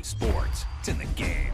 Sports. It's in the game.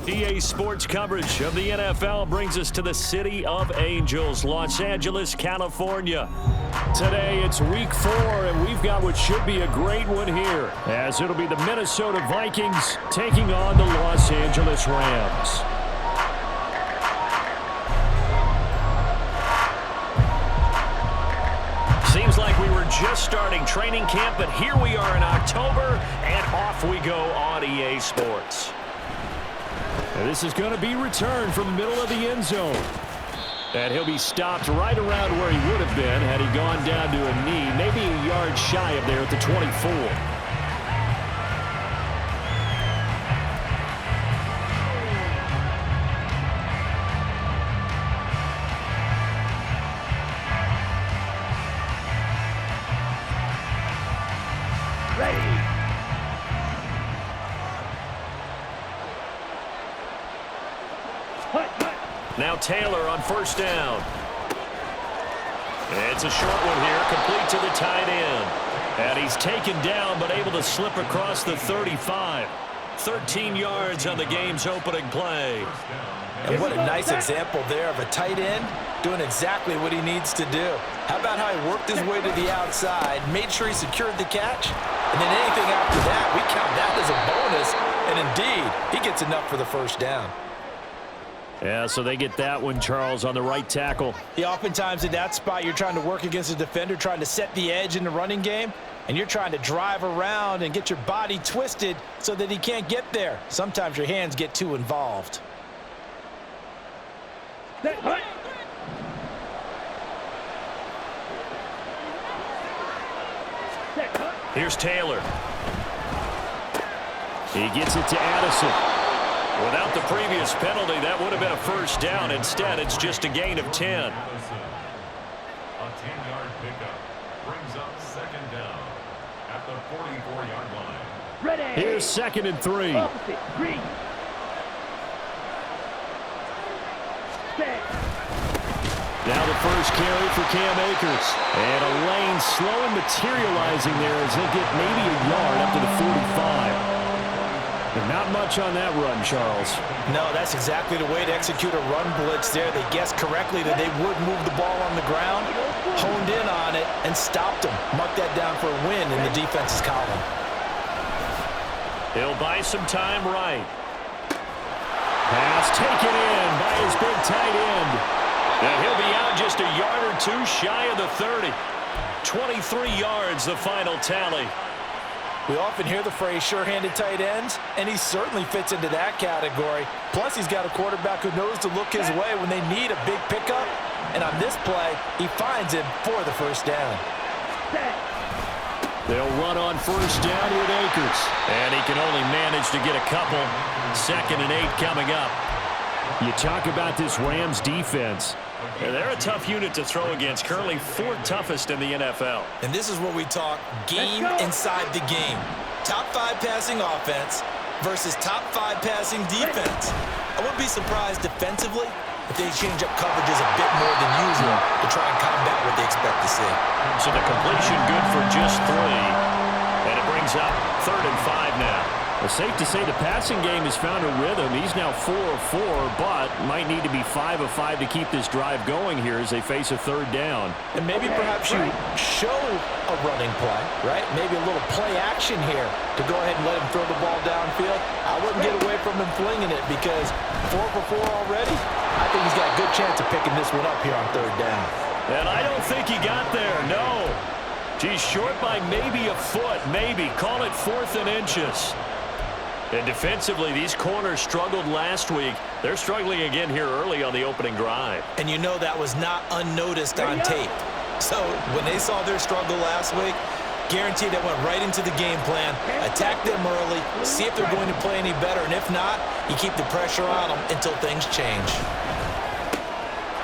EA Sports coverage of the NFL brings us to the City of Angels, Los Angeles, California. Today, it's week 4, and we've got what should be a great one here, as it'll be the Minnesota Vikings taking on the Los Angeles Rams. Seems like we were just starting training camp, but here we are in October, and off we go on EA Sports. And this is going to be returned from the middle of the end zone. And he'll be stopped right around where he would have been had he gone down to a knee, maybe a yard shy of there at the 24. Now Taylor on first down. It's a short one here, complete to the tight end. And he's taken down, but able to slip across the 35. 13 yards on the game's opening play. And what a nice example there of a tight end doing exactly what he needs to do. How about how he worked his way to the outside, made sure he secured the catch, and then anything after that, we count that as a bonus, and indeed, he gets enough for the first down. Yeah, so they get that one, Charles, on the right tackle. Yeah, oftentimes in that spot, you're trying to work against a defender, trying to set the edge in the running game, and you're trying to drive around and get your body twisted so that he can't get there. Sometimes your hands get too involved. Here's Taylor. He gets it to Addison. Without the previous penalty, that would have been a first down. Instead, it's just a gain of 10. A 10-yard pickup brings up second down at the 44-yard line. Ready. Here's 2nd and 3. Opposite. Green. Set. Now the first carry for Cam Akers. And a lane slow and materializing there as they get maybe a yard up to the 45. And not much on that run, Charles. No, that's exactly the way to execute a run blitz there. They guessed correctly that they would move the ball on the ground, honed in on it, and stopped them. Mark that down for a win in the defense's column. He'll buy some time right. Pass taken in by his big tight end. And he'll be out just a yard or two shy of the 30. 23 yards, the final tally. We often hear the phrase sure-handed tight ends, and he certainly fits into that category. Plus, he's got a quarterback who knows to look his way when they need a big pickup. And on this play, he finds him for the first down. They'll run on first down with Akers. And he can only manage to get a couple. 2nd and 8 coming up. You talk about this Rams defense. They're a tough unit to throw against, currently 4th toughest in the NFL. And this is what we talk game inside the game. Top 5 passing offense versus top 5 passing defense. I wouldn't be surprised defensively if they change up coverages a bit more than usual to try and combat what they expect to see. So the completion good for just 3. And it brings up 3rd and 5 now. It's safe to say the passing game has found a rhythm. He's now 4 of 4, but might need to be 5 of 5 to keep this drive going here as they face a 3rd down. And maybe perhaps you show a running play, right? Maybe a little play action here to go ahead and let him throw the ball downfield. I wouldn't get away from him flinging it because 4 for 4 already. I think he's got a good chance of picking this one up here on 3rd down. And I don't think he got there, no. He's short by maybe a foot, maybe. Call it 4th and inches. And defensively, these corners struggled last week. They're struggling again here early on the opening drive. And you know that was not unnoticed on tape. So when they saw their struggle last week, guaranteed that went right into the game plan. Attack them early, see if they're going to play any better, and if not, you keep the pressure on them until things change.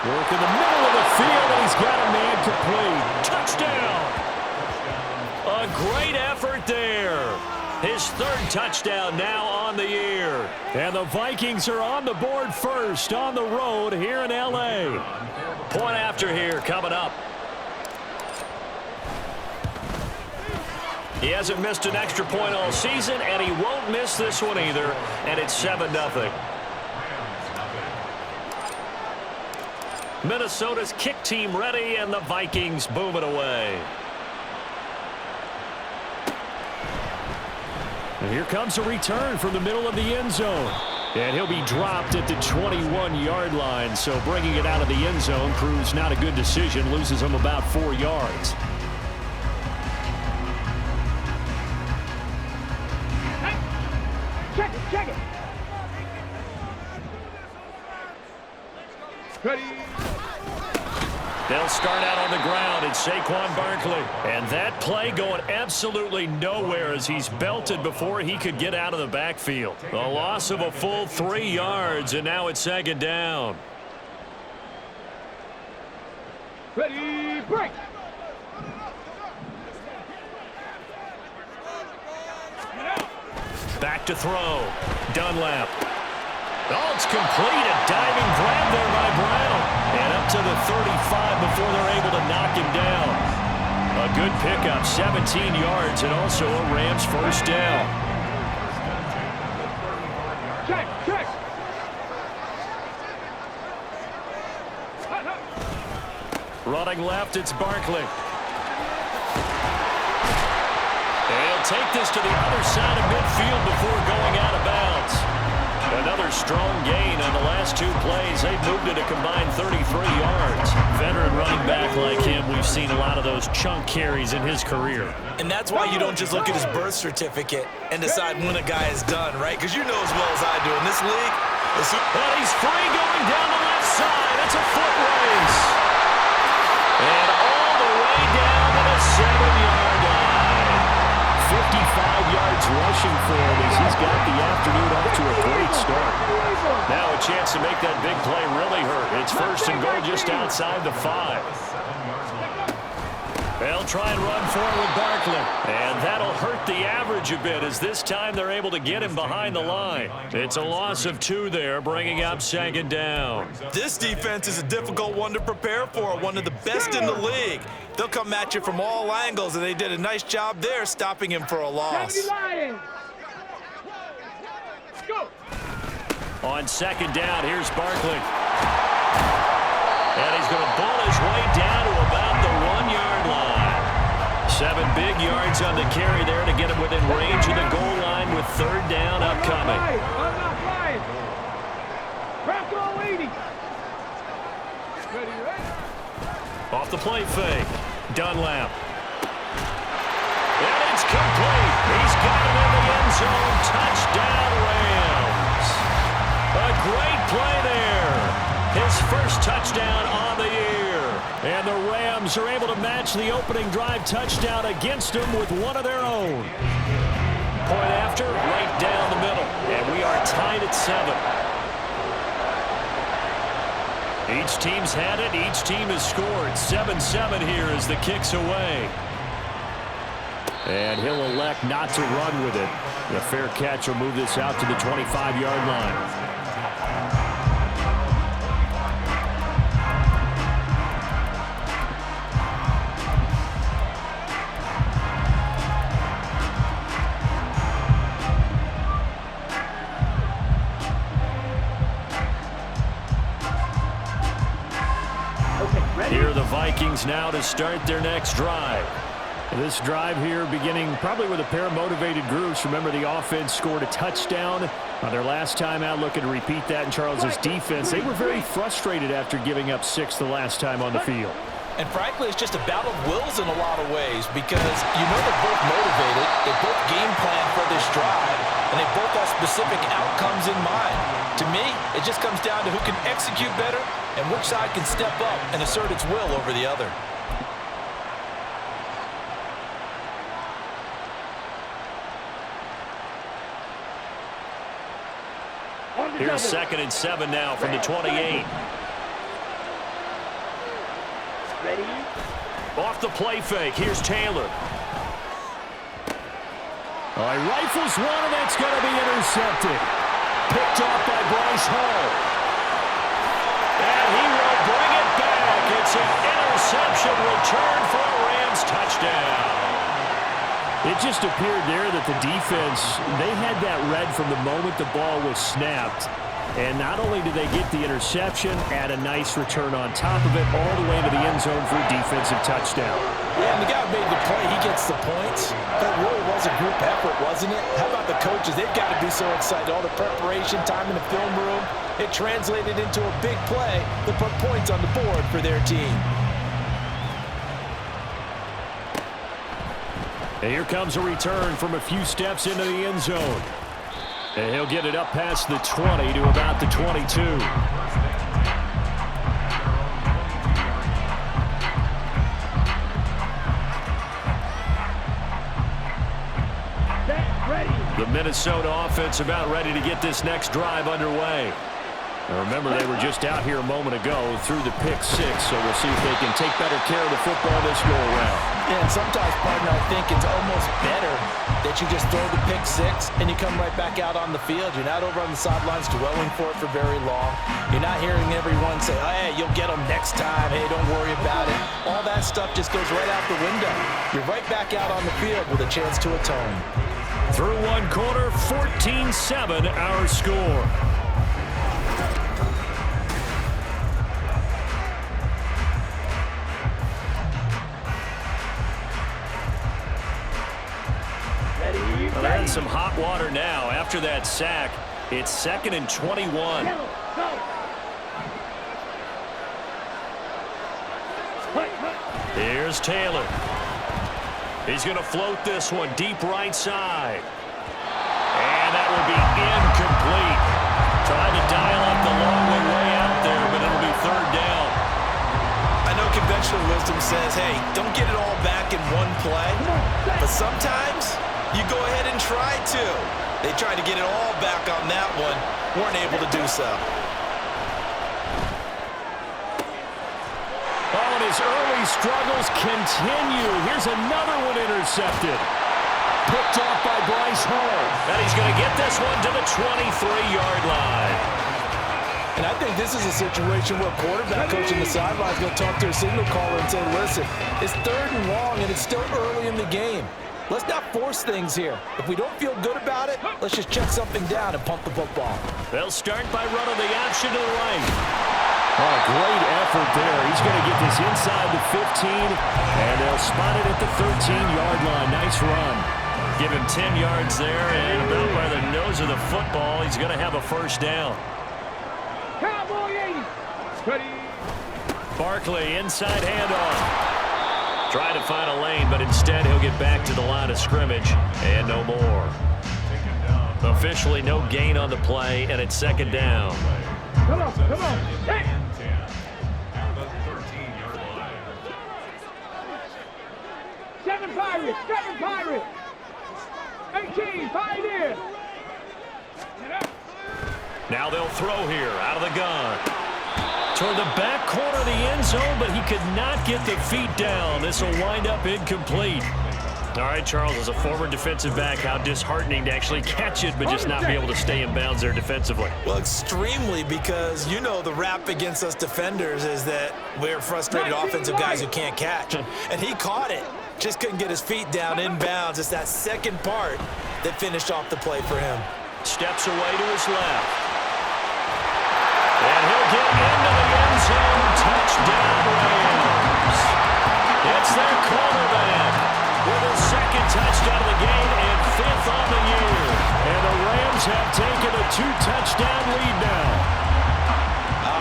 Work in the middle of the field, and he's got a man complete. Touchdown! A great effort there. His 3rd touchdown now on the year. And the Vikings are on the board first on the road here in L.A. Point after here coming up. He hasn't missed an extra point all season, and he won't miss this one either. And it's 7-0. Minnesota's kick team ready, and the Vikings boom it away. And here comes a return from the middle of the end zone. And he'll be dropped at the 21-yard line. So bringing it out of the end zone proves not a good decision. Loses him about 4 yards. Check it. Ready. They'll start out on the ground at Saquon Barkley. And that play going absolutely nowhere as he's belted before he could get out of the backfield. The loss of a full 3 yards, and now it's 2nd down. Ready, break. Back to throw. Dunlap. Oh, it's complete. A diving grab there by Brown. And up to the 35 before they're able to knock him down. A good pickup, 17 yards, and also a Rams first down. Check. Running left, it's Barkley. He'll take this to the other side of midfield before going out of bounds. Another strong gain on the last two plays. They've moved it a combined 33 yards. Veteran running back like him, we've seen a lot of those chunk carries in his career. And that's why you don't just look at his birth certificate and decide when a guy is done, right? Because you know as well as I do, in this league, and he's free going down the left side. It's a foot race. And all the way down to the 7-yard line. 55 yards rushing for him as he's got the afternoon off to a great start. Now a chance to make that big play really hurt. It's first and goal just outside the 5. They'll try and run forward with Barkley. And that'll hurt the average a bit as this time they're able to get him behind the line. It's a loss of 2 there, bringing up second down. This defense is a difficult one to prepare for, one of the best in the league. They'll come at you from all angles, and they did a nice job there stopping him for a loss. Go. On second down, here's Barkley. And he's going to bull his way down to about the 1-yard line. 7 big yards on the carry there to get him within range of the goal line with third down upcoming. I'm not flying. Craft all 80. Ready? Off the play fake. Dunlap. And it's complete. He's got it in the end zone. Touchdown, Rams. A great play there. His first touchdown on the year. And the Rams are able to match the opening drive touchdown against them with one of their own. Point after, right down the middle. And we are tied at 7. Each team's had it. Each team has scored. 7-7 here as the kick's away. And he'll elect not to run with it. The fair catch will move this out to the 25-yard line. Here are the Vikings now to start their next drive. This drive here beginning probably with a pair of motivated groups. Remember, the offense scored a touchdown on their last time out. Looking to repeat that in Charles's defense. They were very frustrated after giving up 6 the last time on the field. And frankly, it's just a battle of wills in a lot of ways because you know they're both motivated. They both game plan for this drive, and they both have specific outcomes in mind. To me, it just comes down to who can execute better and which side can step up and assert its will over the other. Here's 2nd and 7 now from the 28. Ready? Off the play fake. Here's Taylor. All right, rifles one, and that's going to be intercepted. Picked off by Bryce Hall. And he will bring it back. It's an interception return for a Rams touchdown. It just appeared there that the defense, they had that read from the moment the ball was snapped. And not only did they get the interception, add a nice return on top of it, all the way to the end zone for a defensive touchdown. Yeah, and the guy who made the play, he gets the points. That really was a group effort, wasn't it? How about the coaches? They've got to be so excited. All the preparation time in the film room, it translated into a big play that put points on the board for their team. And here comes a return from a few steps into the end zone. And he'll get it up past the 20 to about the 22. The Minnesota offense about ready to get this next drive underway. Now remember, they were just out here a moment ago through the pick 6, so we'll see if they can take better care of the football this go-around. Yeah, and sometimes, partner, I think it's almost better that you just throw the pick 6 and you come right back out on the field. You're not over on the sidelines dwelling for it for very long. You're not hearing everyone say, oh, hey, you'll get them next time. Hey, don't worry about it. All that stuff just goes right out the window. You're right back out on the field with a chance to atone. Through one quarter, 14-7 our score. Well, they're in some hot water now. After that sack, it's 2nd and 21. Here's Taylor. He's going to float this one deep right side. And that will be incomplete. Trying to dial up the long way out there, but it'll be 3rd down. I know conventional wisdom says, hey, don't get it all back in one play. But sometimes you go ahead and try to. They tried to get it all back on that one. Weren't able to do so. Oh, and his early struggles continue. Here's another one intercepted. Picked off by Bryce Hall. And he's going to get this one to the 23-yard line. And I think this is a situation where quarterback coach on the sideline is going to talk to a signal caller and say, listen, it's 3rd and long, and it's still early in the game. Let's not force things here. If we don't feel good about it, let's just check something down and pump the football. They'll start by running the option to the right. Oh, great effort there. He's going to get this inside the 15, and they'll spot it at the 13-yard line. Nice run. Give him 10 yards there, and about by the nose of the football, he's going to have a 1st down. Cowboy 80. Barkley, inside handoff. Trying to find a lane, but instead he'll get back to the line of scrimmage, and no more. Officially no gain on the play, and it's 2nd down. Come on. Hey. At the 13-yard line. 7 Pirates. 18 Pioneers. Now they'll throw here out of the gun. Toward the back corner of the end zone, but he could not get the feet down. This will wind up incomplete. All right, Charles, as a former defensive back, how disheartening to actually catch it, but just not be able to stay in bounds there defensively. Well, extremely, because you know the rap against us defenders is that we're frustrated offensive guys who can't catch. And he caught it. Just couldn't get his feet down in bounds. It's that second part that finished off the play for him. Steps away to his left. And he'll get into the end zone. Touchdown, Rams. It's their quarterback with his 2nd touchdown of the game and 5th on the year. And the Rams have taken a 2-touchdown lead now.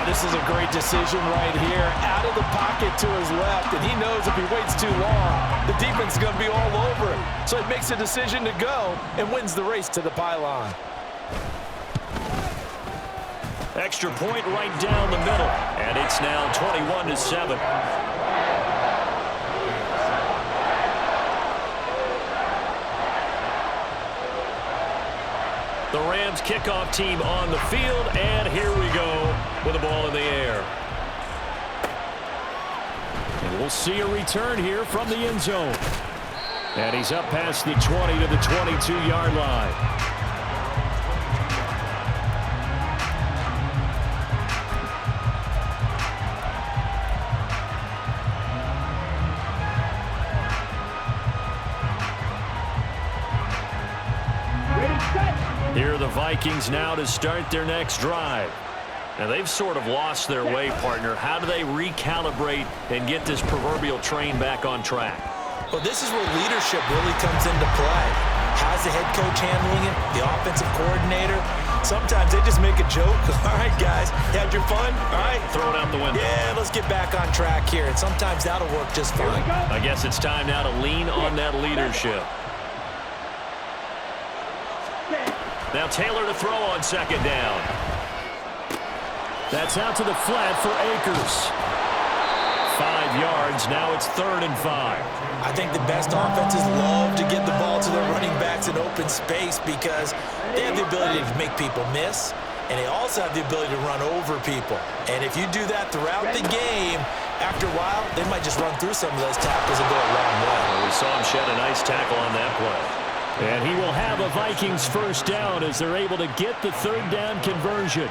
This is a great decision right here. Out of the pocket to his left, and he knows if he waits too long, the defense is going to be all over him. So he makes a decision to go and wins the race to the pylon. Extra point right down the middle, and it's now 21-7. The Rams kickoff team on the field, and here we go with the ball in the air. And we'll see a return here from the end zone. And he's up past the 20 to the 22-yard line. Here are the Vikings now to start their next drive. Now, they've sort of lost their way, partner. How do they recalibrate and get this proverbial train back on track? Well, this is where leadership really comes into play. How's the head coach handling it? The offensive coordinator? Sometimes they just make a joke. All right, guys, you had your fun? All right. Throw it out the window. Yeah, let's get back on track here. And sometimes that'll work just fine. I guess it's time now to lean on that leadership. Now Taylor to throw on 2nd down. That's out to the flat for Akers. 5 yards. Now it's 3rd and 5. I think the best offenses love to get the ball to their running backs in open space because they have the ability to make people miss, and they also have the ability to run over people. And if you do that throughout the game, after a while, they might just run through some of those tackles and go a long way. Well, we saw him shed a nice tackle on that play. And he will have a Vikings 1st down as they're able to get the 3rd down conversion.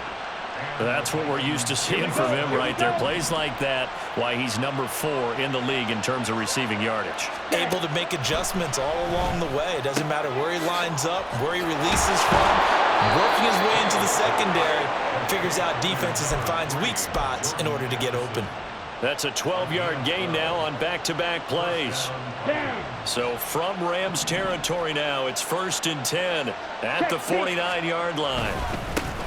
That's what we're used to seeing from him right there. Plays like that, why he's number 4 in the league in terms of receiving yardage. Able to make adjustments all along the way. It doesn't matter where he lines up, where he releases from, working his way into the secondary, figures out defenses and finds weak spots in order to get open. That's a 12-yard gain now on back-to-back plays. So from Rams territory now, it's 1st and 10 at the 49-yard line.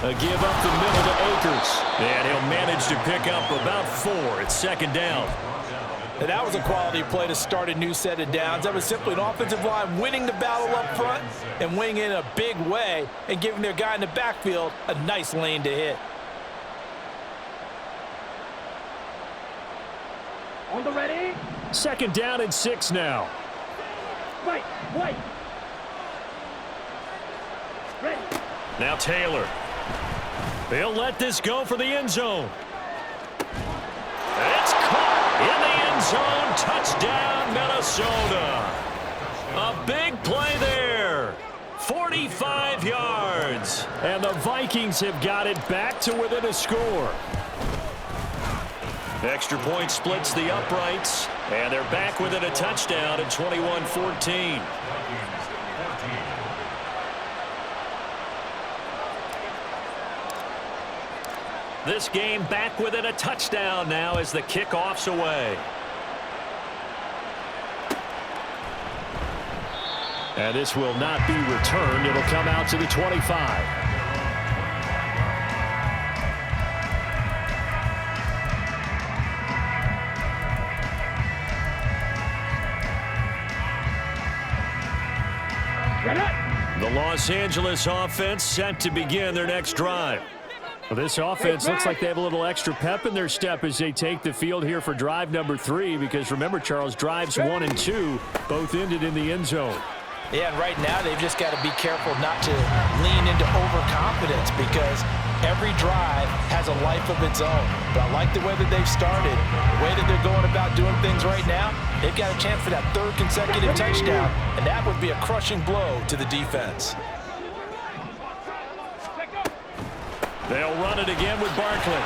A give up the middle to Akers. And he'll manage to pick up about 4. It's 2nd down. And that was a quality play to start a new set of downs. That was simply an offensive line winning the battle up front and winning in a big way and giving their guy in the backfield a nice lane to hit. On the ready. 2nd down and 6 now. Wait. Ready. Now Taylor. They'll let this go for the end zone. It's caught in the end zone. Touchdown, Minnesota. A big play there. 45 yards. And the Vikings have got it back to within a score. Extra point splits the uprights. And they're back within a touchdown at 21-14. This game back within a touchdown now as the kickoff's away. And this will not be returned. It'll come out to the 25. The Los Angeles offense set to begin their next drive. Well, this offense looks like they have a little extra pep in their step as they take the field here for drive number 3, because remember, Charles, drives 1 and 2 both ended in the end zone. Yeah, and right now they've just got to be careful not to lean into overconfidence, because every drive has a life of its own. But I like the way that they've started, the way that they're going about doing things right now. They've got a chance for that 3rd consecutive touchdown, and that would be a crushing blow to the defense. They'll run it again with Barkley.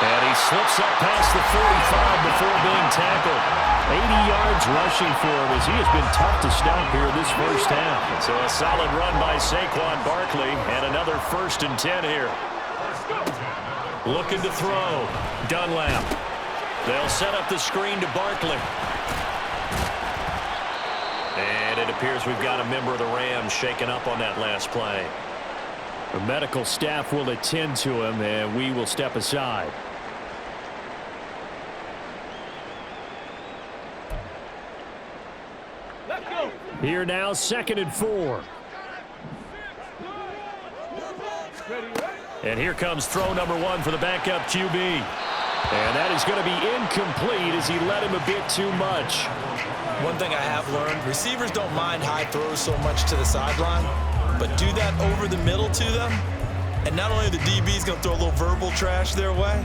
And he slips up past the 45 before being tackled. 80 yards rushing for him as he has been tough to stop here this first half. So a solid run by Saquon Barkley and another 1st and 10 here. Looking to throw. Dunlap. They'll set up the screen to Barkley. And it appears we've got a member of the Rams shaken up on that last play. The medical staff will attend to him, and we will step aside. Let's go. Here now, 2nd and 4. And here comes throw number 1 for the backup QB. And that is going to be incomplete as he led him a bit too much. One thing I have learned, receivers don't mind high throws so much to the sideline, but do that over the middle to them, and not only are the DBs going to throw a little verbal trash their way,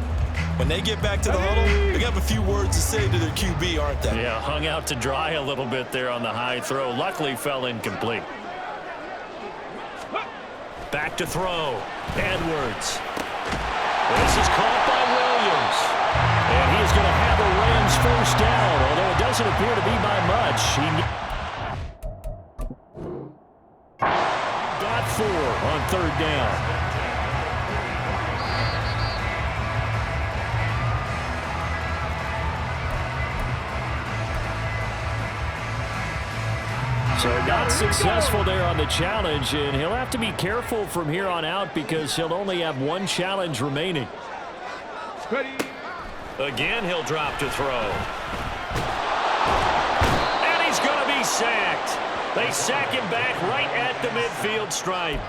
when they get back to the huddle, they're going to have a few words to say to their QB, aren't they? Yeah, hung out to dry a little bit there on the high throw. Luckily fell incomplete. Back to throw. Edwards. This is caught by Williams. And he is going to have a Rams 1st down, although it doesn't appear to be by much. He got 4 on 3rd down. So not successful there on the challenge, and he'll have to be careful from here on out because he'll only have 1 challenge remaining. Ready. Again, he'll drop to throw. And he's going to be sacked. They sack him back right at the midfield stripe.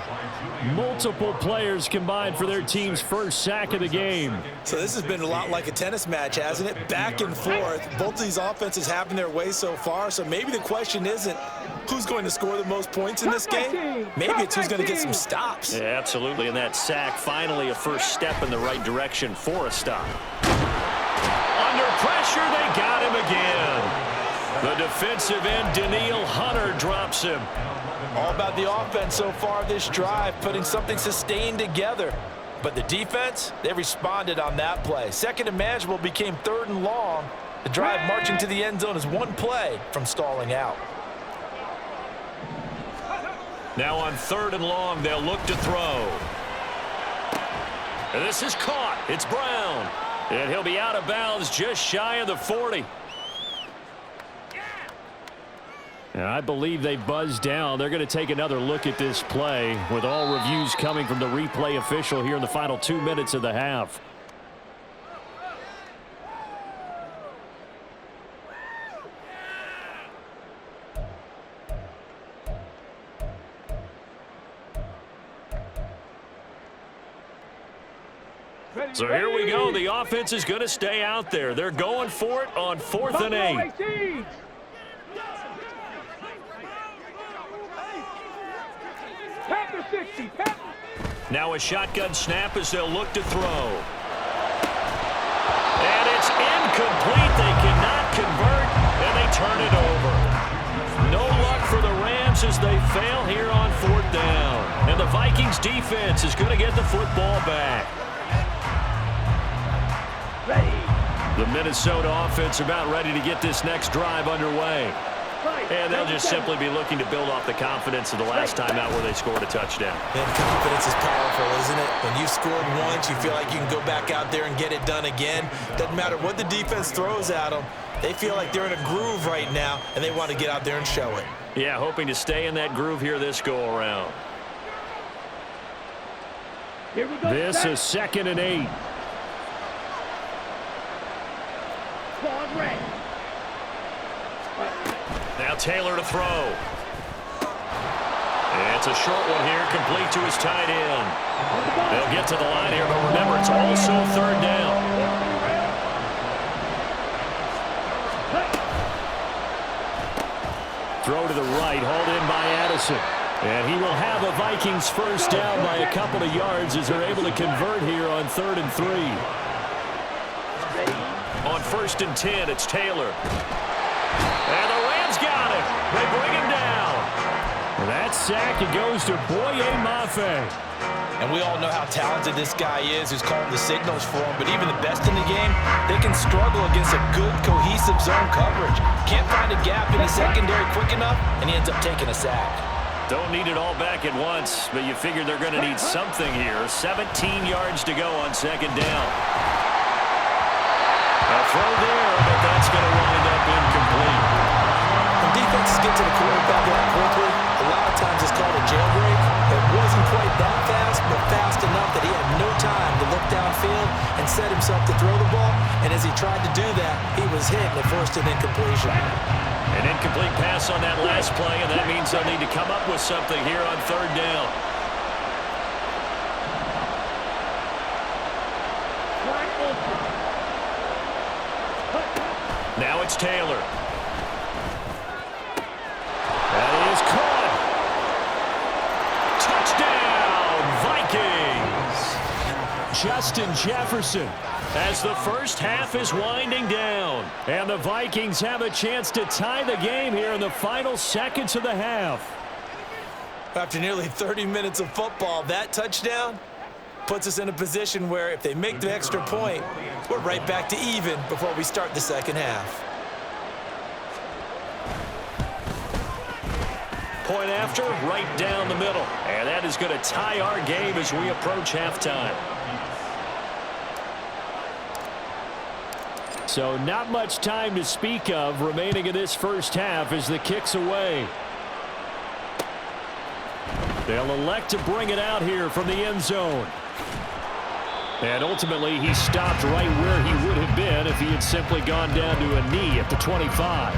Multiple players combined for their team's 1st sack of the game. So this has been a lot like a tennis match, hasn't it? Back and forth. Both of these offenses having their way so far, so maybe the question isn't who's going to score the most points in this game. Maybe it's who's going to get some stops. Yeah, absolutely, and that sack finally a first step in the right direction for a stop. Under pressure, they got him again. The defensive end, Danielle Hunter, drops him. All about the offense so far this drive, putting something sustained together. But the defense, they responded on that play. Second and manageable became 3rd and long. The drive marching to the end zone is one play from stalling out. Now on 3rd and long, they'll look to throw. And this is caught. It's Brown. And he'll be out of bounds just shy of the 40. And I believe they buzzed down. They're going to take another look at this play with all reviews coming from the replay official here in the final 2 minutes of the half. So here we go. The offense is going to stay out there. They're going for it on 4th and 8. Now a shotgun snap as they'll look to throw. And it's incomplete. They cannot convert, and they turn it over. No luck for the Rams as they fail here on 4th down. And the Vikings defense is going to get the football back. The Minnesota offense about ready to get this next drive underway. And they'll just simply be looking to build off the confidence of the last time out where they scored a touchdown. And confidence is powerful, isn't it? When you've scored once, you feel like you can go back out there and get it done again. Doesn't matter what the defense throws at them. They feel like they're in a groove right now, and they want to get out there and show it. Yeah, hoping to stay in that groove here this go-around. This is 2nd and 8. Now Taylor to throw. It's a short one here, complete to his tight end. They'll get to the line here, but remember, it's also 3rd down. Throw to the right, hauled in by Addison. And he will have a Vikings first down by a couple of yards as they're able to convert here on 3rd and 3. On 1st and 10, it's Taylor. And the Rams got him. They bring him down. And that sack, it goes to Boye Mafe. And we all know how talented this guy is who's calling the signals for him. But even the best in the game, they can struggle against a good, cohesive zone coverage. Can't find a gap in the secondary quick enough, and he ends up taking a sack. Don't need it all back at once, but you figure they're going to need something here. 17 yards to go on 2nd down. A throw there, but that's going to wind up incomplete. When defenses get to the quarterback that quickly, a lot of times it's called a jailbreak. It wasn't quite that fast, but fast enough that he had no time to look downfield and set himself to throw the ball. And as he tried to do that, he was hit and forced an incompletion. An incomplete pass on that last play, and that means they'll need to come up with something here on 3rd down. Now it's Taylor. That is caught. Touchdown, Vikings. Justin Jefferson as the first half is winding down. And the Vikings have a chance to tie the game here in the final seconds of the half. After nearly 30 minutes of football, that touchdown puts us in a position where if they make the extra point, we're right back to even before we start the second half. Point after, right down the middle. And that is going to tie our game as we approach halftime. So not much time to speak of remaining in this first half as the kick's away. They'll elect to bring it out here from the end zone. And ultimately, he stopped right where he would have been if he had simply gone down to a knee at the 25.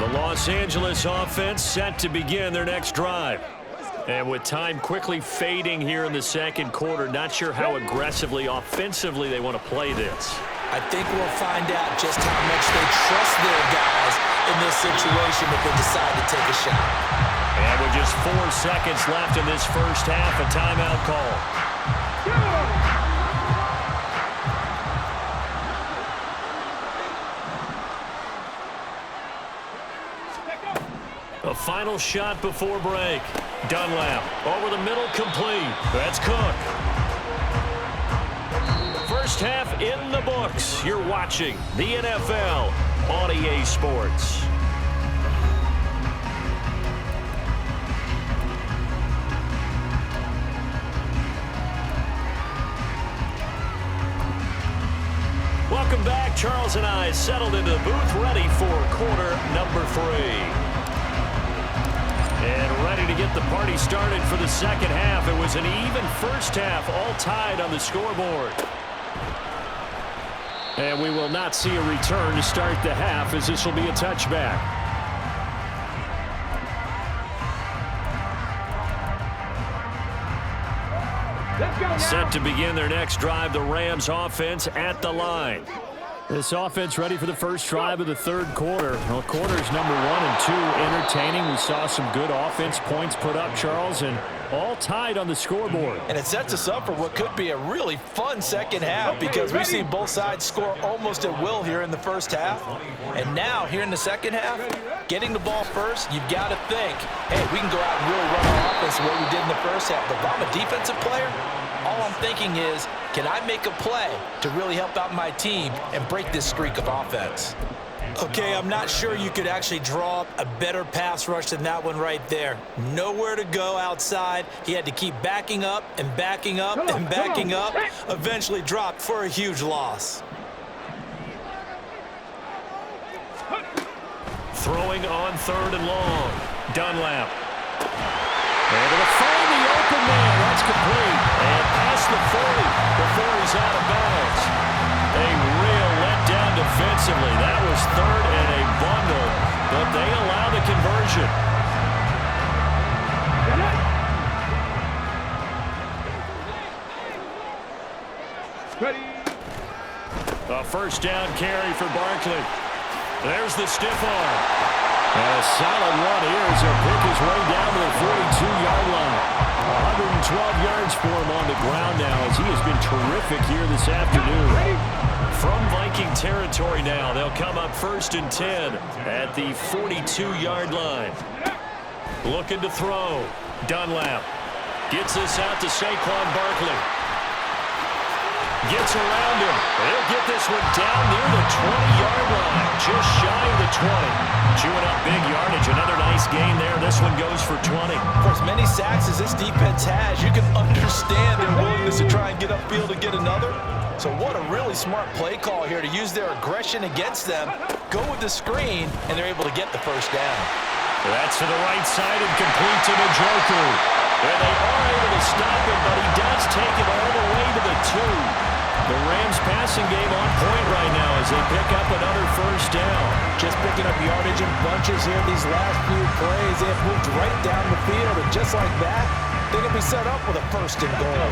The Los Angeles offense set to begin their next drive. And with time quickly fading here in the second quarter, not sure how aggressively, offensively they want to play this. I think we'll find out just how much they trust their guys in this situation if they decide to take a shot. And with just 4 seconds left in this first half, a timeout call. A final shot before break. Dunlap over the middle, complete. That's Cook. First half in the books. You're watching the NFL on EA Sports. Welcome back. Charles and I settled into the booth, ready for quarter number 3. And ready to get the party started for the second half. It was an even first half, all tied on the scoreboard. And we will not see a return to start the half, as this will be a touchback. Set to begin their next drive, the Rams offense at the line. This offense ready for the first drive of the third quarter. Well, quarters number 1 and 2 entertaining. We saw some good offense points put up, Charles, and all tied on the scoreboard. And it sets us up for what could be a really fun second half, because we've seen both sides score almost at will here in the first half. And now, here in the second half, getting the ball first, you've got to think, hey, we can go out and really run our offense the way we did in the first half. But if I'm a defensive player, all I'm thinking is, can I make a play to really help out my team and break this streak of offense? Okay, I'm not sure you could actually draw up a better pass rush than that one right there. Nowhere to go outside. He had to keep backing up and backing up and backing up. Eventually dropped for a huge loss. Throwing on 3rd and long. Dunlap. Able to find the open man. That's complete. And past the 40 before he's out of bounds. A real letdown defensively. That was 3rd and a bundle, but they allow the conversion. A first down carry for Barkley. There's the stiff arm. And a solid run here as he'll pick his way down to the 42-yard line. 112 yards for him on the ground now, as he has been terrific here this afternoon. From Viking territory now, they'll come up 1st and 10 at the 42-yard line. Looking to throw. Dunlap gets this out to Saquon Barkley. Gets around him. He'll get this one down near the 20-yard line. Just shy of the 20. Chewing up big yardage. Another nice gain there. This one goes for 20. For as many sacks as this defense has, you can understand their willingness to try and get upfield and get another. So what a really smart play call here to use their aggression against them. Go with the screen, and they're able to get the first down. That's to the right side and complete to Njoku. And they are able to stop him, but he does take it all the way to the 2. The Rams passing game on point right now as they pick up another first down. Just picking up yardage in bunches here these last few plays. They have moved right down the field, and just like that, they can be set up with a 1st and goal.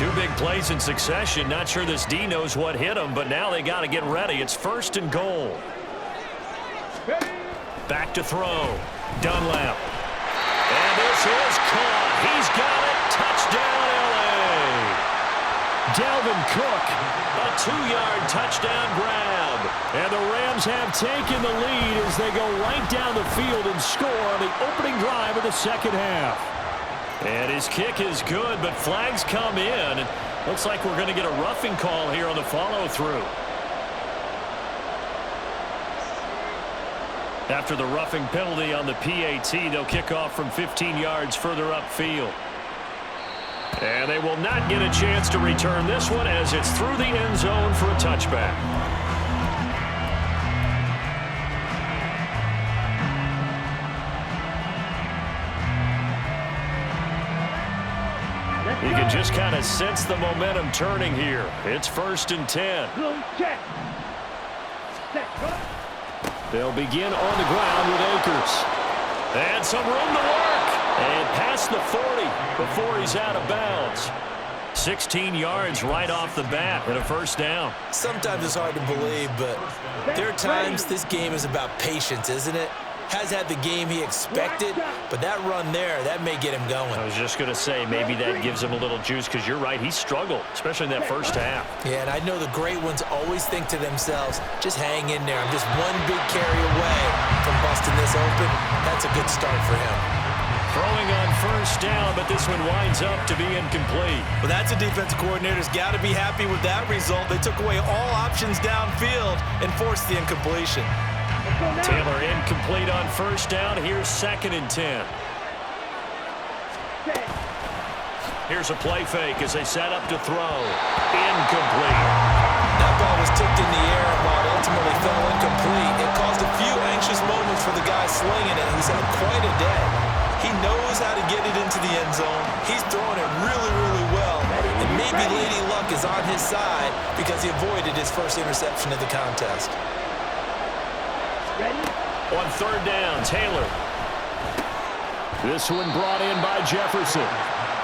2 big plays in succession. Not sure this D knows what hit him, but now they got to get ready. It's 1st and goal. Back to throw. Dunlap. And this is caught. He's got it. Touchdown, L.A. Dalvin Cook, a 2-yard touchdown grab. And the Rams have taken the lead as they go right down the field and score on the opening drive of the second half. And his kick is good, but flags come in. And looks like we're going to get a roughing call here on the follow-through. After the roughing penalty on the PAT, they'll kick off from 15 yards further upfield. And they will not get a chance to return this one as it's through the end zone for a touchback. You can just kind of sense the momentum turning here. It's 1st and 10. They'll begin on the ground with Akers. And some room to work. And past the 40 before he's out of bounds. 16 yards right off the bat and a first down. Sometimes it's hard to believe, but there are times this game is about patience, isn't it? has had the game he expected, but that run there, that may get him going. I was just going to say, maybe that gives him a little juice, because you're right, he struggled, especially in that first half. Yeah, and I know the great ones always think to themselves, just hang in there. I'm just one big carry away from busting this open. That's a good start for him. Throwing on first down, but this one winds up to be incomplete. Well, that's a defensive coordinator's got to be happy with that result. They took away all options downfield and forced the incompletion. Taylor incomplete on first down. Here's 2nd and 10. Here's a play fake as they set up to throw. Incomplete. That ball was tipped in the air, and while it ultimately fell incomplete, it caused a few anxious moments for the guy slinging it. He's had quite a day. He knows how to get it into the end zone. He's throwing it really, really well. And maybe Lady Luck is on his side because he avoided his first interception of the contest. On 3rd down, Taylor. This one brought in by Jefferson.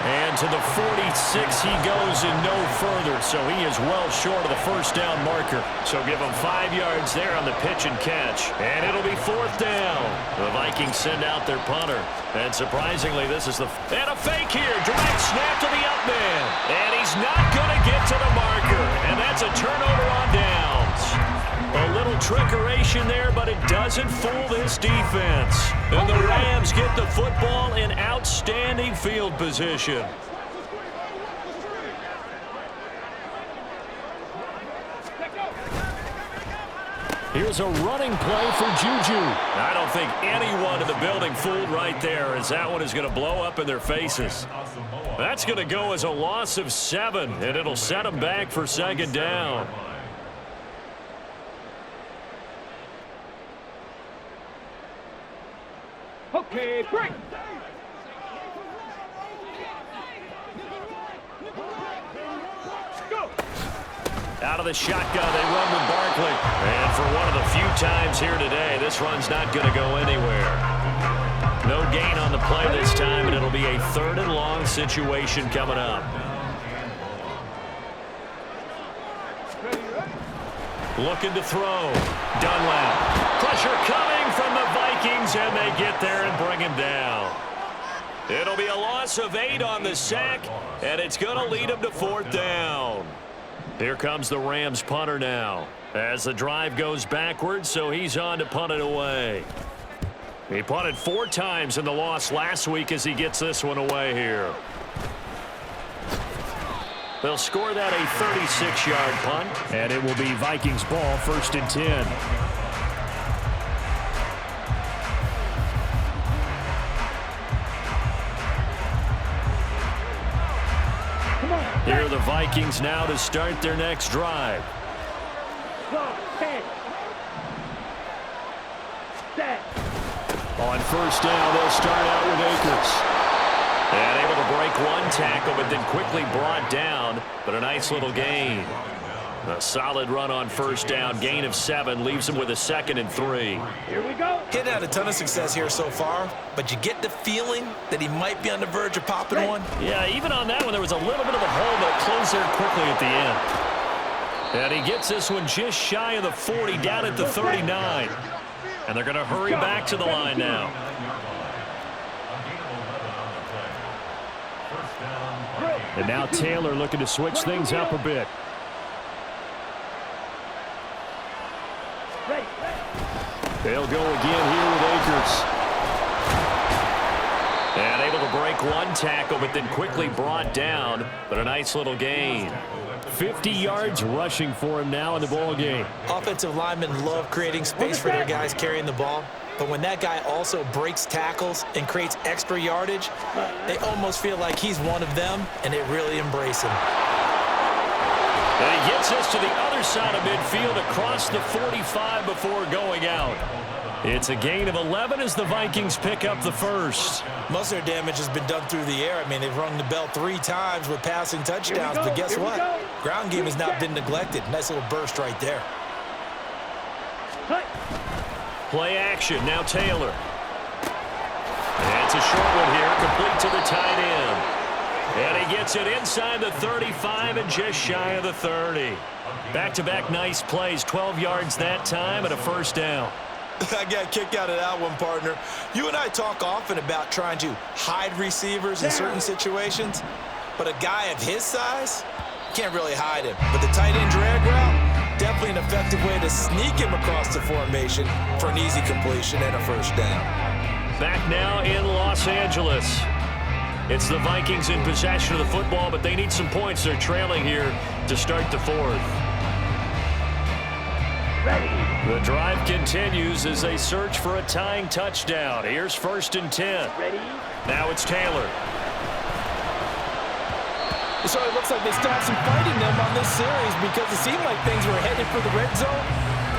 And to the 46 he goes and no further, so he is well short of the first down marker. So give him 5 yards there on the pitch and catch. And it'll be 4th down. The Vikings send out their punter. And surprisingly, this is and a fake here. Direct snap to the up man. And he's not going to get to the marker. And that's a turnover on downs. A little trickeration there, but it doesn't fool this defense. And the Rams get the football in outstanding field position. Here's a running play for Juju. I don't think anyone in the building fooled right there, as that one is going to blow up in their faces. That's going to go as a loss of 7, and it'll set them back for 2nd down. Okay, break. Go. Out of the shotgun, they run with Barkley. And for one of the few times here today, this run's not going to go anywhere. No gain on the play this time, and it'll be a 3rd and long situation coming up. Looking to throw. Dunlap. Pressure coming from the Vikings, and they get there and bring him down. It'll be a loss of 8 on the sack, and it's going to lead him to 4th down. Here comes the Rams punter now as the drive goes backwards, so he's on to punt it away. He punted 4 times in the loss last week as he gets this one away here. They'll score that a 36-yard punt, and it will be Vikings ball, 1st and 10. Here are the Vikings now to start their next drive. On first down, they'll start out with Akers. And able to break one tackle, but then quickly brought down, but a nice little gain. A solid run on first down, gain of 7, leaves him with a 2nd and 3. Here we go. He's had a ton of success here so far, but you get the feeling that he might be on the verge of popping one. Yeah, even on that one, there was a little bit of a hole, but it closed there quickly at the end. And he gets this one just shy of the 40, down at the 39. And they're going to hurry back to the line now. And now Taylor looking to switch things up a bit. They'll go again here with Akers. And able to break one tackle, but then quickly brought down, but a nice little gain. 50 yards rushing for him now in the ball game. Offensive linemen love creating space for their guys carrying the ball, but when that guy also breaks tackles and creates extra yardage, they almost feel like he's one of them, and they really embrace him. And he gets us to the other side of midfield across the 45 before going out. It's a gain of 11 as the Vikings pick up the first. Most of their damage has been done through the air. I mean, they've rung the bell 3 times with passing touchdowns, but guess what? Ground game has not been neglected. Nice little burst right there. Play action, now Taylor. And it's a short one here, complete to the tight end. And he gets it inside the 35 and just shy of the 30. Back-to-back nice plays, 12 yards that time and a first down. I got a kick out of that one, partner. You and I talk often about trying to hide receivers in certain situations, but a guy of his size can't really hide him. But the tight end drag route, definitely an effective way to sneak him across the formation for an easy completion and a first down. Back now in Los Angeles. It's the Vikings in possession of the football, but they need some points. They're trailing here to start the fourth. The drive continues as they search for a tying touchdown. Here's 1st and 10. Now it's Taylor. So it looks like they still have some fight in them on this series because it seemed like things were headed for the red zone.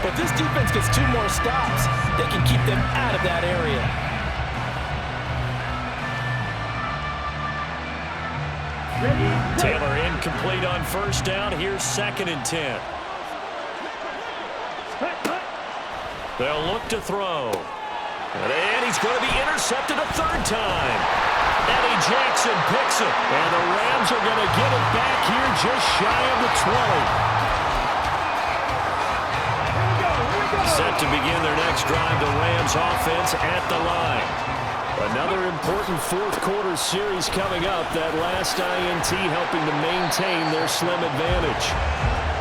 But if this defense gets 2 more stops, they can keep them out of that area. Taylor incomplete on 1st down. Here's 2nd and 10. They'll look to throw. And he's going to be intercepted a 3rd time. Eddie Jackson picks it. And the Rams are going to get it back here just shy of the 20. Set to begin their next drive, the Rams offense at the line. Another important 4th quarter series coming up. That last INT helping to maintain their slim advantage.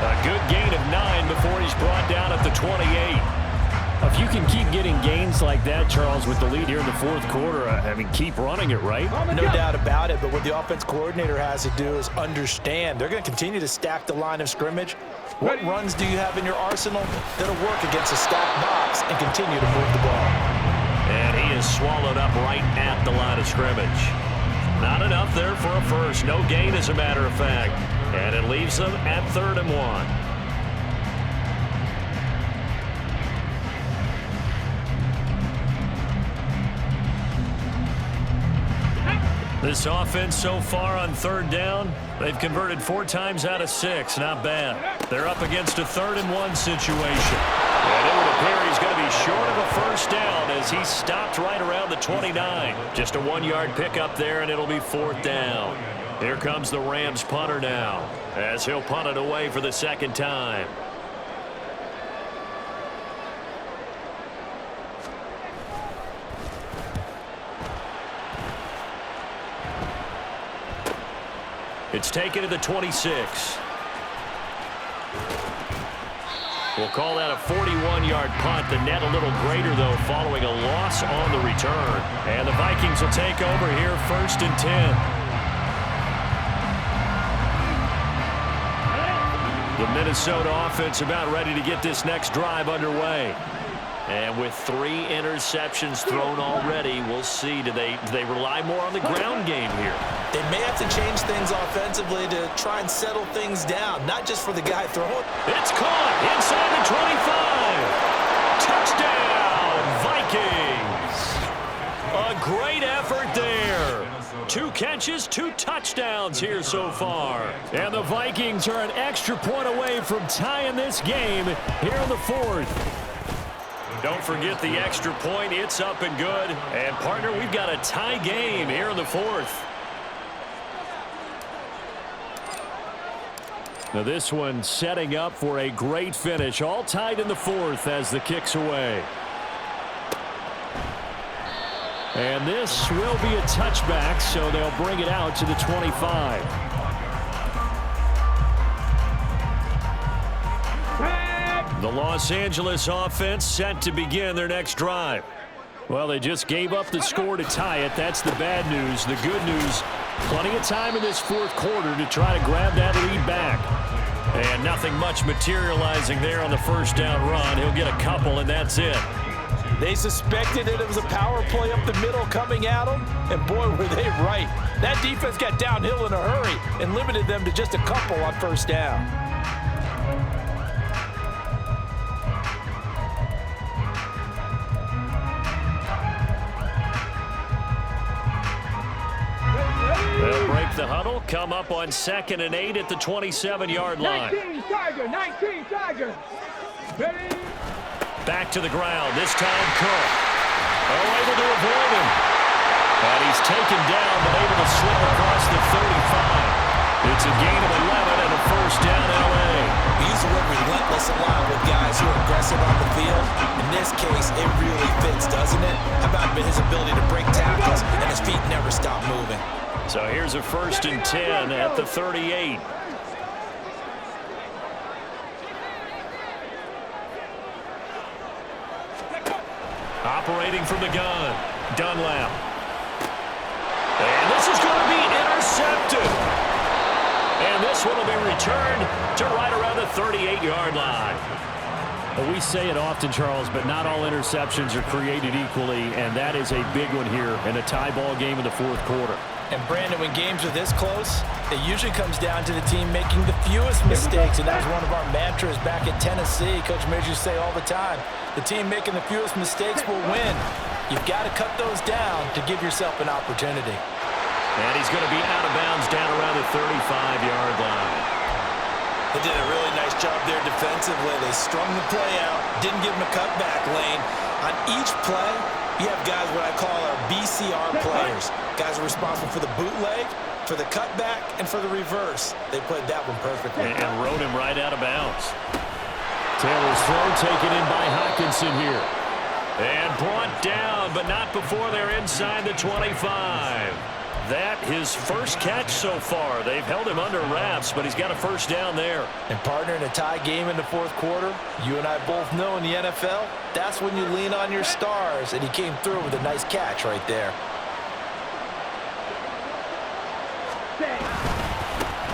A good gain of 9 before he's brought down at the 28. If you can keep getting gains like that, Charles, with the lead here in the 4th quarter, I mean, keep running it, right? No doubt about it, but what the offense coordinator has to do is understand. They're going to continue to stack the line of scrimmage. What runs do you have in your arsenal that'll work against a stacked box and continue to move the ball? And he is swallowed up right at the line of scrimmage. Not enough there for a first. No gain, as a matter of fact. And it leaves them at 3rd and 1. This offense so far on 3rd down, they've converted 4 times out of 6. Not bad. They're up against a 3rd and 1 situation. And it would appear he's going to be short of a first down as he stopped right around the 29. Just a 1-yard pickup there, and it'll be 4th down. Here comes the Rams punter now as he'll punt it away for the 2nd time. It's taken to the 26. We'll call that a 41-yard punt. The net a little greater, though, following a loss on the return. And the Vikings will take over here 1st and 10. The Minnesota offense about ready to get this next drive underway. And with 3 interceptions thrown already, we'll see. Do they rely more on the ground game here? They may have to change things offensively to try and settle things down, not just for the guy throwing. It's caught inside the 25. Touchdown, Vikings. A great effort there. 2 catches, 2 touchdowns here so far. And the Vikings are an extra point away from tying this game here in the 4th. Don't forget the extra point. It's up and good. And, partner, we've got a tie game here in the 4th. Now this one setting up for a great finish. All tied in the 4th as the kick's away. And this will be a touchback, so they'll bring it out to the 25. The Los Angeles offense set to begin their next drive. Well, they just gave up the score to tie it. That's the bad news. The good news, plenty of time in this 4th quarter to try to grab that lead back. And nothing much materializing there on the 1st down run. He'll get a couple, and that's it. They suspected that it was a power play up the middle coming at them, and boy, were they right. That defense got downhill in a hurry and limited them to just a couple on 1st down. They'll break the huddle, come up on 2nd and 8 at the 27-yard line. 19 Tiger. Ready? Back to the ground, this time Cook. Able to avoid him. And he's taken down, but able to slip across the 35. It's a gain of 11 and a 1st down, L.A. We use the word relentless a lot with guys guys who are aggressive on the field. In this case, it really fits, doesn't it? How about his ability to break tackles and his feet never stop moving? So here's a 1st and 10 at the 38. Operating from the gun, Dunlap. And this is going to be intercepted. And this one will be returned to right around the 38-yard line. Well, we say it often, Charles, but not all interceptions are created equally, and that is a big one here in a tie ball game in the 4th quarter. And Brandon, when games are this close, it usually comes down to the team making the fewest mistakes, and that was one of our mantras back at Tennessee. Coach Major used to say all the time, the team making the fewest mistakes will win. You've got to cut those down to give yourself an opportunity. And he's going to be out of bounds down around the 35-yard line. They did a really nice job there defensively. They strung the play out, didn't give him a cutback lane. On each play, you have guys what I call our BCR players. Guys are responsible for the bootleg, for the cutback, and for the reverse. They played that one perfectly. And rode him right out of bounds. Taylor's throw taken in by Hockenson here. And brought down, but not before they're inside the 25. That his first catch so far. They've held him under wraps, but he's got a 1st down there. And partner, in a tie game in the 4th quarter, you and I both know in the NFL, that's when you lean on your stars, and he came through with a nice catch right there.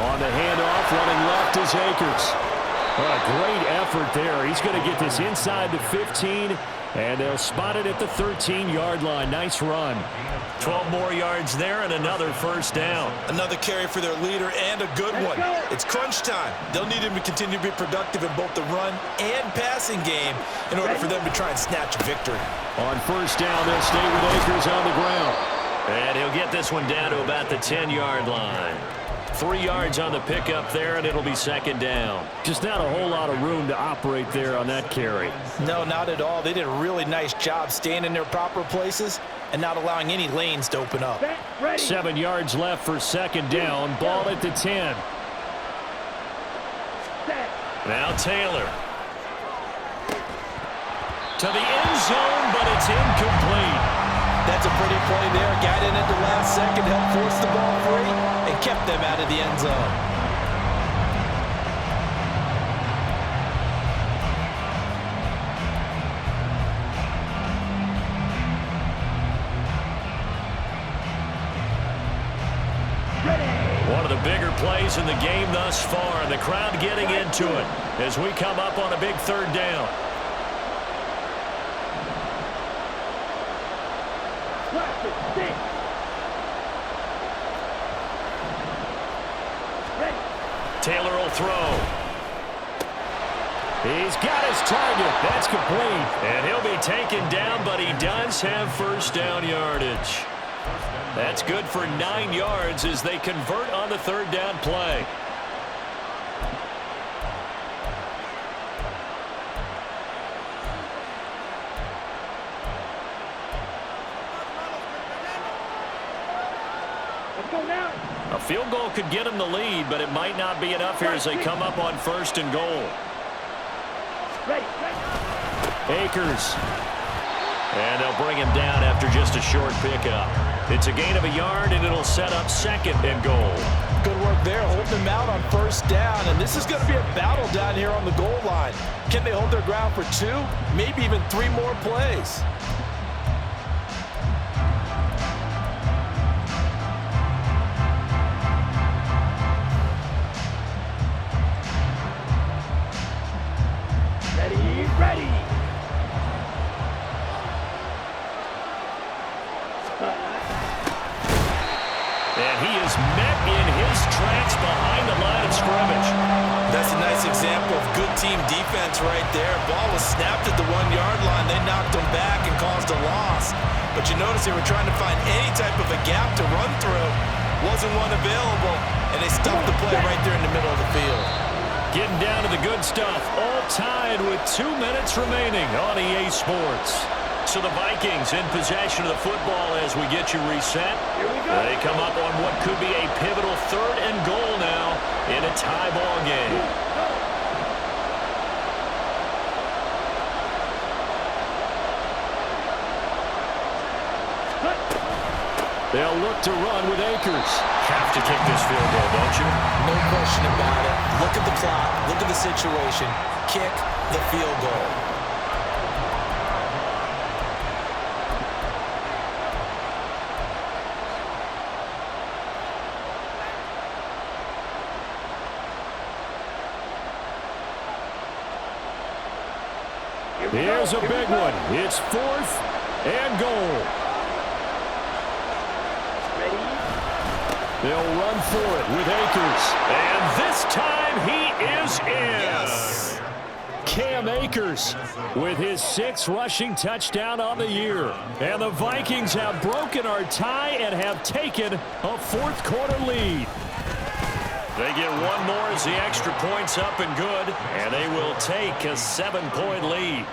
On the handoff, running left is Akers. Well, a great effort there. He's going to get this inside the 15, and they'll spot it at the 13-yard line. Nice run. 12 more yards there and another 1st down. Another carry for their leader and a good one. It's crunch time. They'll need him to continue to be productive in both the run and passing game in order for them to try and snatch a victory. On 1st down, they'll stay with Akers on the ground. And he'll get this one down to about the 10-yard line. 3 yards on the pickup there, and it'll be 2nd down. Just not a whole lot of room to operate there on that carry. No, not at all. They did a really nice job staying in their proper places and not allowing any lanes to open up. 7 yards left for 2nd down. Ball at the 10. Now Taylor. To the end zone, but it's incomplete. That's a pretty play there. Got in at the last second, helped force the ball free, and kept them out of the end zone. One of the bigger plays in the game thus far, and the crowd getting into it as we come up on a big 3rd down. Taylor will throw. He's got his target. That's complete. And he'll be taken down, but he does have 1st down yardage. That's good for 9 yards as they convert on the 3rd down play. A field goal could get them the lead, but it might not be enough here as they come up on 1st and goal. Akers. And they'll bring him down after just a short pickup. It's a gain of a yard, and it'll set up 2nd and goal. Good work there, holding them out on 1st down, and this is going to be a battle down here on the goal line. Can they hold their ground for 2, maybe even 3 more plays? Ready. And he is met in his tracks behind the line of scrimmage. That's a nice example of good team defense right there. Ball was snapped at the 1-yard line. They knocked him back and caused a loss. But you notice they were trying to find any type of a gap to run through. Wasn't one available, and they stuffed the play right there in the middle of the field. Getting down to the good stuff. All tied with 2 minutes remaining on EA Sports. So the Vikings in possession of the football as we get you reset. They come up on what could be a pivotal 3rd and goal now in a tie ball game. They'll look to run with Akers. Have to kick this field goal, don't you? No question about it. Look at the clock. Look at the situation. Kick the field goal. Here's a big one. It's 4th and goal. They'll run for it with Akers. And this time he is in. Yes. Cam Akers with his 6th rushing touchdown on the year. And the Vikings have broken our tie and have taken a 4th quarter lead. They get one more as the extra point's up and good, and they will take a 7-point lead.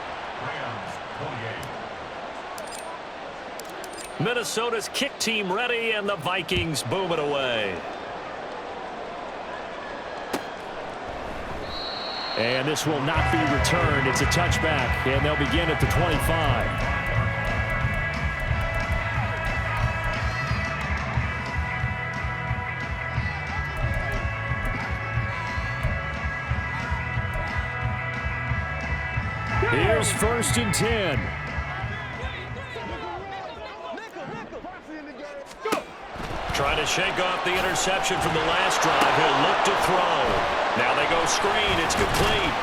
Minnesota's kick team ready, and the Vikings boom it away. And this will not be returned. It's a touchback, and they'll begin at the 25. Here's 1st and 10. Trying to shake off the interception from the last drive. He'll look to throw. Now they go screen. It's complete.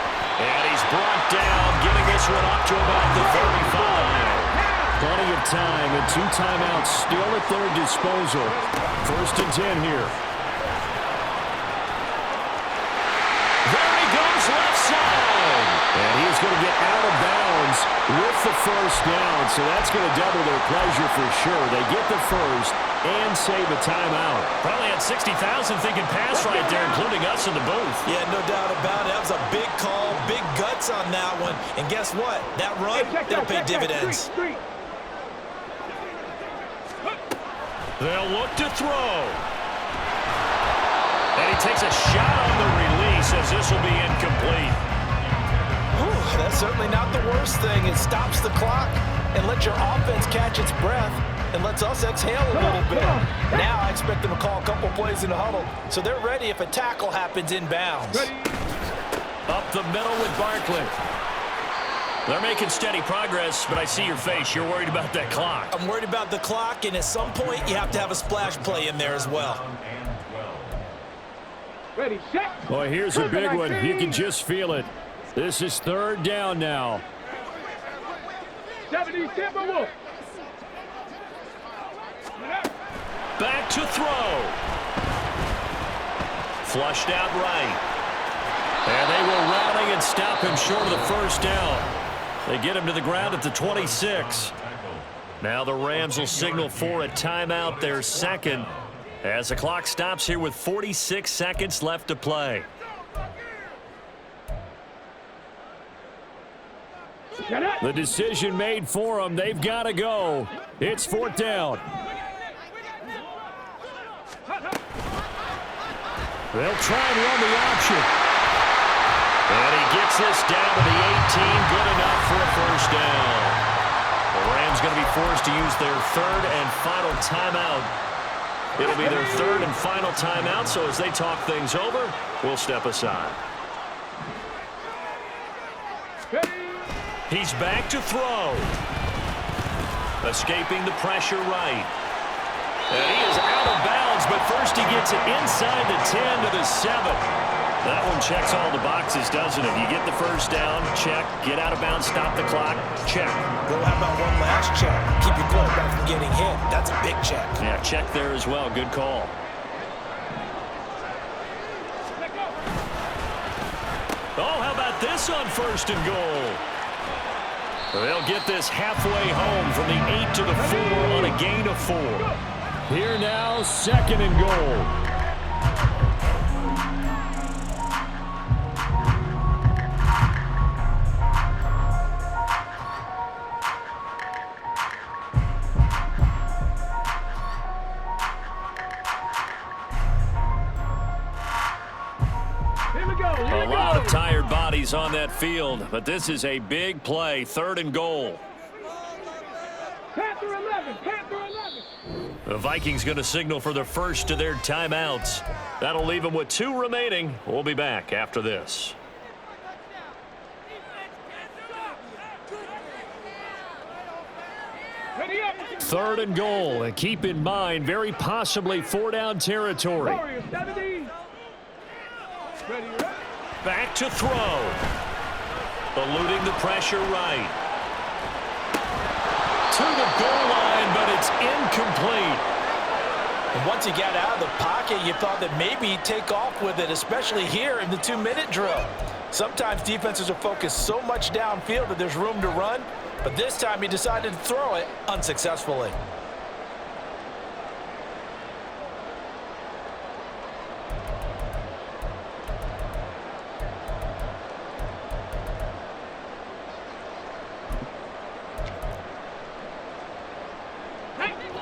And he's brought down, getting this one up to about the 35. Plenty of time and 2 timeouts still at their disposal. 1st and 10 here. There he goes left side. And he's going to get out of bounds with the 1st down, so that's going to double their pleasure for sure. They get the 1st and save a timeout. Probably had 60,000 thinking pass right there, including us in the booth. Yeah, no doubt about it. That was a big call, big guts on that one. And guess what? That run, it'll pay dividends. They'll look to throw. And he takes a shot on the release as this will be incomplete. Whew, that's certainly not the worst thing. It stops the clock and lets your offense catch its breath and lets us exhale a little bit. Now I expect them to call a couple plays in the huddle, so they're ready if a tackle happens inbounds. Up the middle with Barkley. They're making steady progress, but I see your face. You're worried about that clock. I'm worried about the clock, and at some point you have to have a splash play in there as well. Ready, set. Boy, here's a big one. You can just feel it. This is 3rd down now. 70 Timberwolves. Back to throw. Flushed out right. And they will rally and stop him short of the 1st down. They get him to the ground at the 26. Now the Rams will signal for a timeout, their 2nd, as the clock stops here with 46 seconds left to play. The decision made for them. They've got to go. It's 4th down. They'll try and run the option. And he gets this down to the 18. Good enough for a 1st down. The Rams going to be forced to use their 3rd and final timeout. It'll be their 3rd and final timeout, so as they talk things over, we'll step aside. He's back to throw. Escaping the pressure right. And he is out of bounds, but first he gets it inside the 10 to the 7. That one checks all the boxes, doesn't it? You get the 1st down, check. Get out of bounds, stop the clock, check. Well, how about one last check? Keep your quarterback from getting hit. That's a big check. Yeah, check there as well. Good call. Oh, how about this on 1st and goal? They'll get this halfway home from the 8 to the 4 on a gain of 4. Here now, 2nd and goal. A lot of tired bodies on that field, but this is a big play, 3rd and goal. Panther 11, Panther 11. The Vikings going to signal for the first of their timeouts. That'll leave them with 2 remaining. We'll be back after this. Ready up. 3rd and goal, and keep in mind, very possibly 4-down territory. Warriors 70. Ready up. Back to throw. Eluding the pressure right. To the goal line, but it's incomplete. And once he got out of the pocket, you thought that maybe he'd take off with it, especially here in the 2-minute drill. Sometimes defenses are focused so much downfield that there's room to run, but this time he decided to throw it unsuccessfully.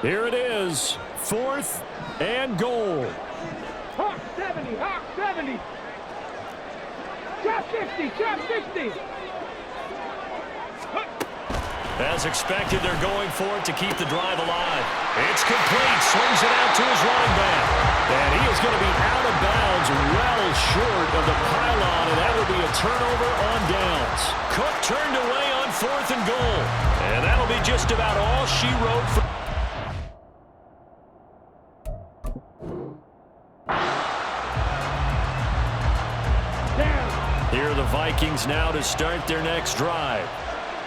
Here it is, 4th and goal. Hawk 70. Hawk 70. Drop 60. Drop 60. As expected, they're going for it to keep the drive alive. It's complete. Swings it out to his running back. And he is going to be out of bounds well short of the pylon, and that will be a turnover on downs. Cook turned away on 4th and goal. And that'll be just about all she wrote for. Here are the Vikings now to start their next drive.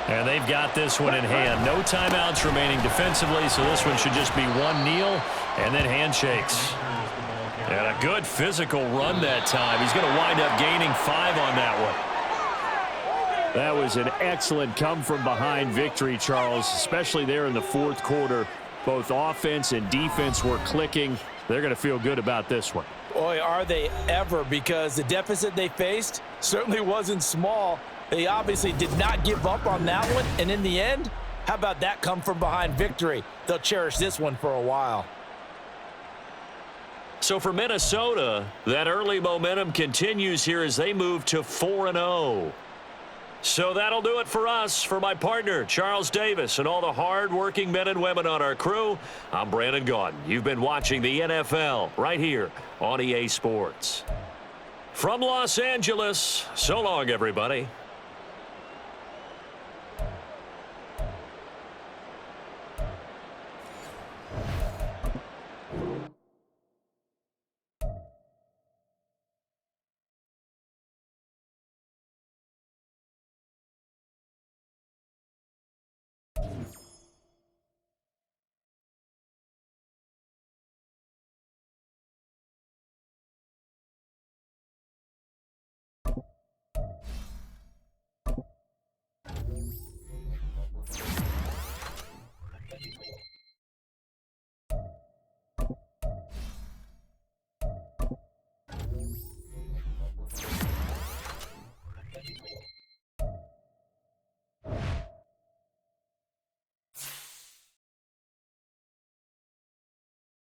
And they've got this one in hand. No timeouts remaining defensively, so this one should just be one kneel and then handshakes. And a good physical run that time. He's going to wind up gaining 5 on that one. That was an excellent come-from-behind victory, Charles, especially there in the 4th quarter. Both offense and defense were clicking. They're going to feel good about this one. Boy, are they ever, because the deficit they faced certainly wasn't small. They obviously did not give up on that one, and in the end, how about that come-from-behind victory? They'll cherish this one for a while. So for Minnesota, that early momentum continues here as they move to 4-0. So that'll do it for us. For my partner, Charles Davis, and all the hard-working men and women on our crew, I'm Brandon Gaudin. You've been watching the NFL right here on EA Sports. From Los Angeles, so long, everybody.